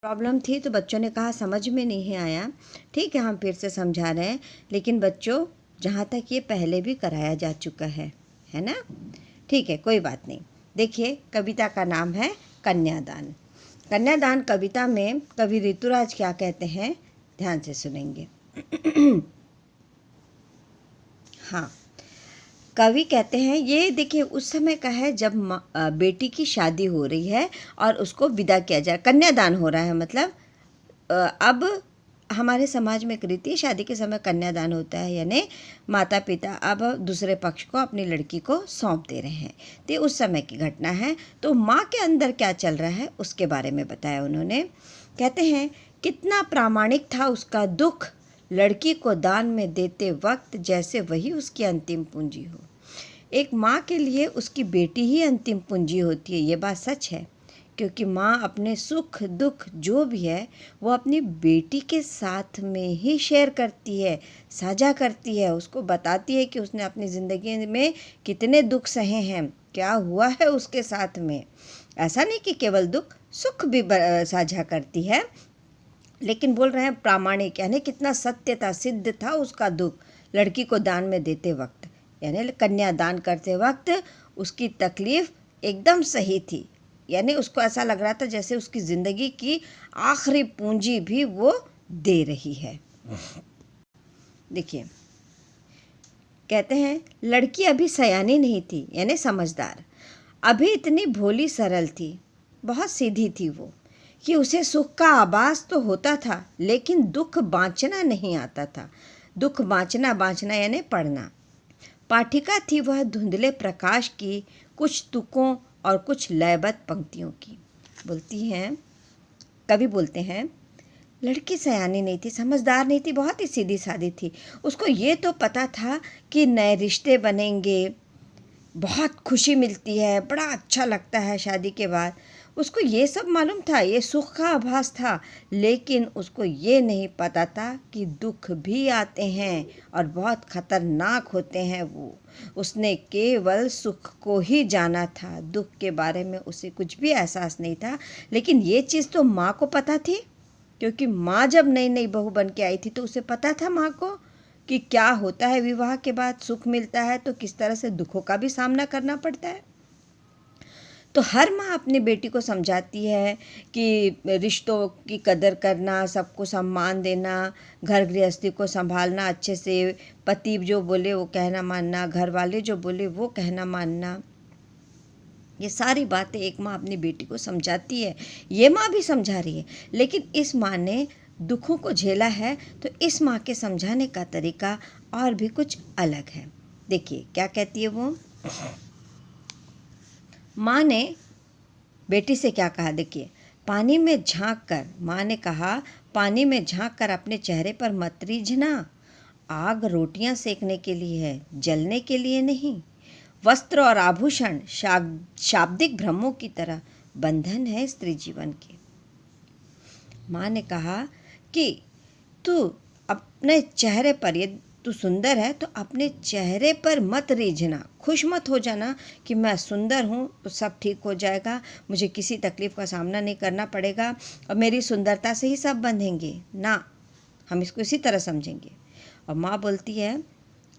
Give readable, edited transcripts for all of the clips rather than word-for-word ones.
Problem थी तो बच्चों ने कहा समझ में नहीं आया। ठीक है, हम फिर से समझा रहे हैं, लेकिन बच्चों जहाँ तक ये पहले भी कराया जा चुका है ना? ठीक है, कोई बात नहीं। देखिए, कविता का नाम है कन्यादान। कन्यादान कविता में कवि ऋतुराज क्या कहते हैं, ध्यान से सुनेंगे। हाँ, कवि कहते हैं, ये देखिए उस समय का है जब बेटी की शादी हो रही है और उसको विदा किया जाए, कन्यादान हो रहा है। मतलब अब हमारे समाज में एक रीति है, शादी के समय कन्यादान होता है, यानी माता पिता अब दूसरे पक्ष को अपनी लड़की को सौंप दे रहे हैं। तो ये उस समय की घटना है। तो माँ के अंदर क्या चल रहा है उसके बारे में बताया उन्होंने। कहते हैं, कितना प्रामाणिक था उसका दुख, लड़की को दान में देते वक्त जैसे वही उसकी अंतिम पूंजी हो। एक माँ के लिए उसकी बेटी ही अंतिम पूंजी होती है, ये बात सच है। क्योंकि माँ अपने सुख दुख जो भी है वो अपनी बेटी के साथ में ही शेयर करती है, साझा करती है, उसको बताती है कि उसने अपनी ज़िंदगी में कितने दुख सहे हैं, क्या हुआ है उसके साथ में। ऐसा नहीं कि केवल दुख, सुख भी साझा करती है। लेकिन बोल रहे हैं प्रामाणिक, यानी कितना सत्य था, सिद्ध था उसका दुख लड़की को दान में देते वक्त, यानी कन्यादान करते वक्त उसकी तकलीफ़ एकदम सही थी। यानी उसको ऐसा लग रहा था जैसे उसकी ज़िंदगी की आखिरी पूंजी भी वो दे रही है। देखिए, कहते हैं, लड़की अभी सयानी नहीं थी, यानी समझदार, अभी इतनी भोली सरल थी, बहुत सीधी थी वो, कि उसे सुख का आभास तो होता था लेकिन दुख बाँचना नहीं आता था। दुख बाँचना यानी पढ़ना। पाठिका थी वह धुंधले प्रकाश की, कुछ तुकों और कुछ लयबद्ध पंक्तियों की। बोलती हैं, कवि बोलते हैं, लड़की सयानी नहीं थी, समझदार नहीं थी, बहुत ही सीधी सादी थी। उसको ये तो पता था कि नए रिश्ते बनेंगे, बहुत खुशी मिलती है, बड़ा अच्छा लगता है शादी के बाद। उसको ये सब मालूम था, ये सुख का आभास था, लेकिन उसको ये नहीं पता था कि दुख भी आते हैं और बहुत खतरनाक होते हैं वो। उसने केवल सुख को ही जाना था, दुख के बारे में उसे कुछ भी एहसास नहीं था। लेकिन ये चीज़ तो माँ को पता थी, क्योंकि माँ जब नई नई बहू बन के आई थी तो उसे पता था माँ को कि क्या होता है विवाह के बाद, सुख मिलता है तो किस तरह से दुखों का भी सामना करना पड़ता है। तो हर माँ अपनी बेटी को समझाती है कि रिश्तों की कदर करना, सबको सम्मान देना, घर गृहस्थी को संभालना अच्छे से, पति जो बोले वो कहना मानना, घर वाले जो बोले वो कहना मानना। ये सारी बातें एक माँ अपनी बेटी को समझाती है, ये माँ भी समझा रही है। लेकिन इस माँ ने दुखों को झेला है तो इस माँ के समझाने का तरीका और भी कुछ अलग है। देखिए क्या कहती है वो। माँ ने बेटी से क्या कहा, देखिए, पानी में झांक कर, माँ ने कहा, पानी में झांक कर अपने चेहरे पर मत रीझना। आग रोटियां सेकने के लिए है, जलने के लिए नहीं। वस्त्र और आभूषण शाब्दिक भ्रमों की तरह बंधन है स्त्री जीवन के। माँ ने कहा कि तू अपने चेहरे पर, ये तू सुंदर है तो अपने चेहरे पर मत रीझना, खुश मत हो जाना कि मैं सुंदर हूँ तो सब ठीक हो जाएगा, मुझे किसी तकलीफ़ का सामना नहीं करना पड़ेगा और मेरी सुंदरता से ही सब बंधेंगे ना। हम इसको इसी तरह समझेंगे। और माँ बोलती है,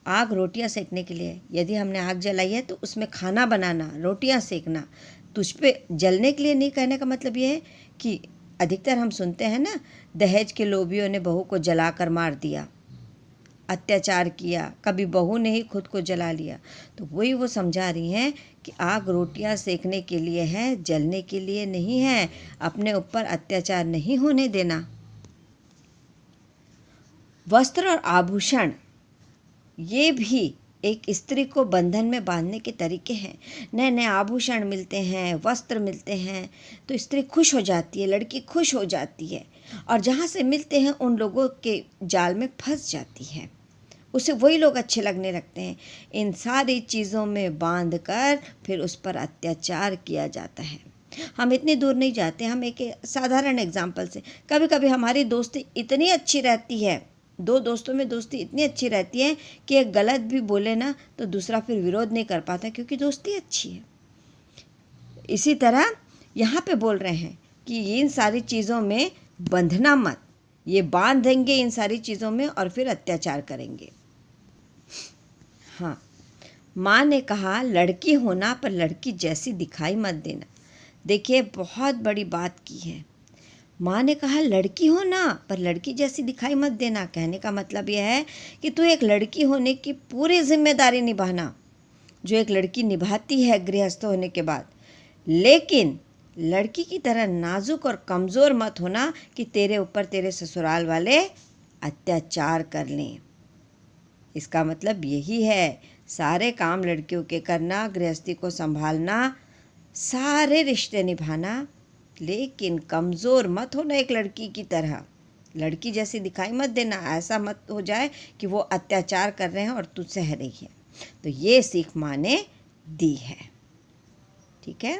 आग रोटियां सेकने के लिए, यदि हमने आग जलाई है तो उसमें खाना बनाना, रोटियां सेकना, तुझ पे जलने के लिए नहीं। कहने का मतलब ये है कि अधिकतर हम सुनते हैं ना, दहेज के लोभियों ने बहू को जलाकर मार दिया, अत्याचार किया, कभी बहू ने ही खुद को जला लिया। तो वही वो समझा रही हैं कि आग रोटियां सेकने के लिए है, जलने के लिए नहीं है। अपने ऊपर अत्याचार नहीं होने देना। वस्त्र और आभूषण, ये भी एक स्त्री को बंधन में बांधने के तरीके हैं। नए नए आभूषण मिलते हैं, वस्त्र मिलते हैं तो स्त्री खुश हो जाती है, लड़की खुश हो जाती है, और जहाँ से मिलते हैं उन लोगों के जाल में फंस जाती है, उसे वही लोग अच्छे लगने लगते हैं। इन सारी चीज़ों में बांध कर फिर उस पर अत्याचार किया जाता है। हम इतनी दूर नहीं जाते, हम एक साधारण एग्जाम्पल से, कभी कभी हमारी दोस्ती इतनी अच्छी रहती है, दो दोस्तों में दोस्ती इतनी अच्छी रहती है कि एक गलत भी बोले ना तो दूसरा फिर विरोध नहीं कर पाता, क्योंकि दोस्ती अच्छी है। इसी तरह यहाँ पे बोल रहे हैं, कि इन सारी चीज़ों में बंधना मत, ये बांध देंगे इन सारी चीज़ों में और फिर अत्याचार करेंगे। हाँ, माँ ने कहा लड़की होना पर लड़की जैसी दिखाई मत देना। देखिए बहुत बड़ी बात की है। माँ ने कहा लड़की होना पर लड़की जैसी दिखाई मत देना। कहने का मतलब यह है कि तू एक लड़की होने की पूरी जिम्मेदारी निभाना, जो एक लड़की निभाती है गृहस्थ होने के बाद। लेकिन लड़की की तरह नाजुक और कमज़ोर मत होना कि तेरे ऊपर तेरे ससुराल वाले अत्याचार कर लें। इसका मतलब यही है, सारे काम लड़कियों के करना, गृहस्थी को संभालना, सारे रिश्ते निभाना, लेकिन कमज़ोर मत होना एक लड़की की तरह। लड़की जैसी दिखाई मत देना, ऐसा मत हो जाए कि वो अत्याचार कर रहे हैं और तू सह रही है। तो ये सीख माँ ने दी है। ठीक है।